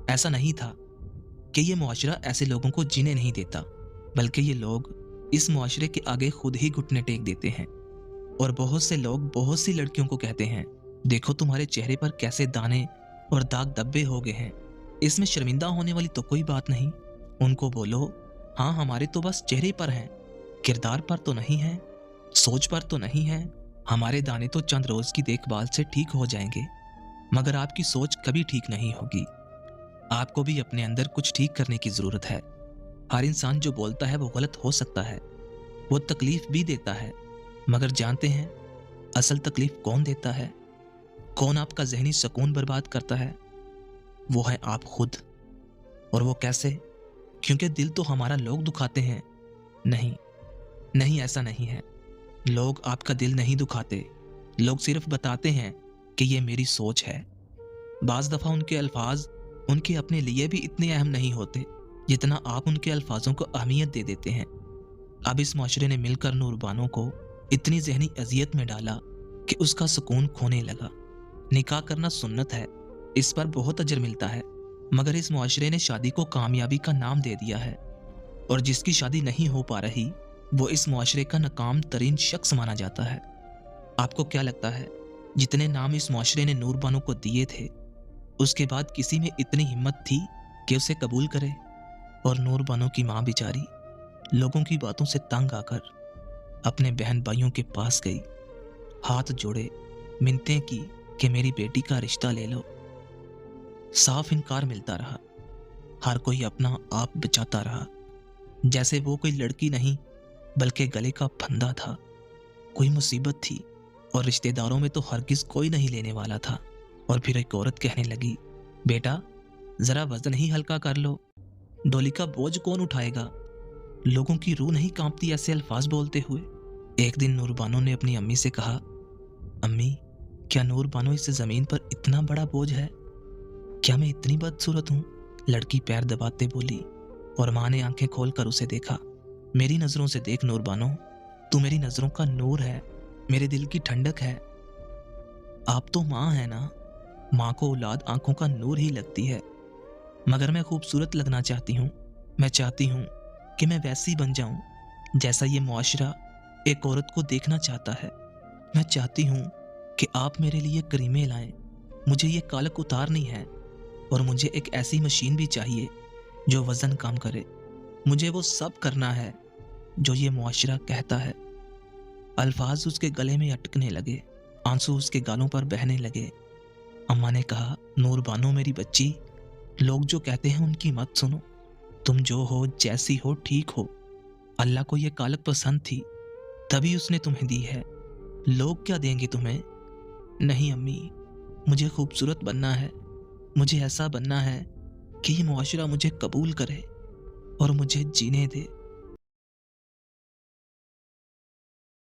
ऐसा नहीं था कि ये मुआशरा ऐसे लोगों को जीने नहीं देता, बल्कि ये लोग इस मुआशरे के आगे खुद ही घुटने टेक देते हैं। और बहुत से लोग बहुत सी लड़कियों को कहते हैं, देखो तुम्हारे चेहरे पर कैसे दाने और दाग धब्बे हो गए हैं, इसमें शर्मिंदा होने वाली तो कोई बात नहीं। उनको बोलो, हाँ हमारे तो बस चेहरे पर हैं, किरदार पर तो नहीं है, सोच पर तो नहीं है। हमारे दाने तो चंद रोज की देखभाल से ठीक हो जाएंगे, मगर आपकी सोच कभी ठीक नहीं होगी। आपको भी अपने अंदर कुछ ठीक करने की जरूरत है। हर इंसान जो बोलता है वो गलत हो सकता है, वो तकलीफ भी देता है, मगर जानते हैं असल तकलीफ कौन देता है? कौन आपका जहनी सुकून बर्बाद करता है? वो है आप खुद। और वो कैसे? क्योंकि दिल तो हमारा लोग दुखाते हैं। नहीं नहीं, ऐसा नहीं है। लोग आपका दिल नहीं दुखाते, लोग सिर्फ बताते हैं कि ये मेरी सोच है। बाज दफा उनके अल्फाज उनके अपने लिए भी इतने अहम नहीं होते जितना आप उनके अल्फाजों को अहमियत दे देते हैं। अब इस माशरे ने मिलकर नूरबानो को इतनी जहनी अजियत में डाला कि उसका सुकून खोने लगा। निकाह करना सुन्नत है, इस पर बहुत अजर मिलता है, मगर इस मुआशरे ने शादी को कामयाबी का नाम दे दिया है। और जिसकी शादी नहीं हो पा रही वो इस मुआशरे का नाकाम तरीन शख्स माना जाता है। आपको क्या लगता है जितने नाम इस मुआशरे ने नूरबानो को दिए थे, उसके बाद किसी में इतनी हिम्मत थी कि उसे कबूल करे? और नूरबानो की माँ बेचारी लोगों की बातों से तंग आकर अपने बहन भाइयों के पास गई, हाथ जोड़े, मिन्नतें की कि मेरी बेटी का रिश्ता ले लो। साफ इनकार मिलता रहा। हर कोई अपना आप बचाता रहा, जैसे वो कोई लड़की नहीं बल्कि गले का फंदा था। कोई मुसीबत थी और रिश्तेदारों में तो हरगिज कोई नहीं लेने वाला था। और फिर एक औरत कहने लगी, बेटा जरा वजन ही हल्का कर लो, डोली का बोझ कौन उठाएगा? लोगों की रूह नहीं कांपती ऐसे अल्फाज बोलते हुए? एक दिन नूरबानो ने अपनी अम्मी से कहा, अम्मी क्या नूरबानो इस जमीन पर इतना बड़ा बोझ है? क्या मैं इतनी बदसूरत हूँ? लड़की पैर दबाते बोली। और माँ ने आंखें खोलकर उसे देखा। मेरी नजरों से देख नूरबानो, तू मेरी नजरों का नूर है, मेरे दिल की ठंडक है। आप तो माँ है ना, माँ को औलाद आंखों का नूर ही लगती है। मगर मैं खूबसूरत लगना चाहती हूँ। मैं चाहती हूँ कि मैं वैसी बन जाऊं जैसा ये मुआशरा एक औरत को देखना चाहता है। मैं चाहती हूँ कि आप मेरे लिए करीमे लाएं। मुझे ये कालक उतारनी है और मुझे एक ऐसी मशीन भी चाहिए जो वजन कम करे। मुझे वो सब करना है जो ये मुआशरा कहता है। अल्फाज उसके गले में अटकने लगे, आंसू उसके गालों पर बहने लगे। अम्मा ने कहा, नूरबानो मेरी बच्ची, लोग जो कहते हैं उनकी मत सुनो। तुम जो हो, जैसी हो, ठीक हो। अल्लाह को ये कालक पसंद थी, तभी उसने तुम्हें दी है। लोग क्या देंगे तुम्हें? नहीं अम्मी, मुझे खूबसूरत बनना है। मुझे ऐसा बनना है कि ये मुआशरा मुझे कबूल करे और मुझे जीने दे।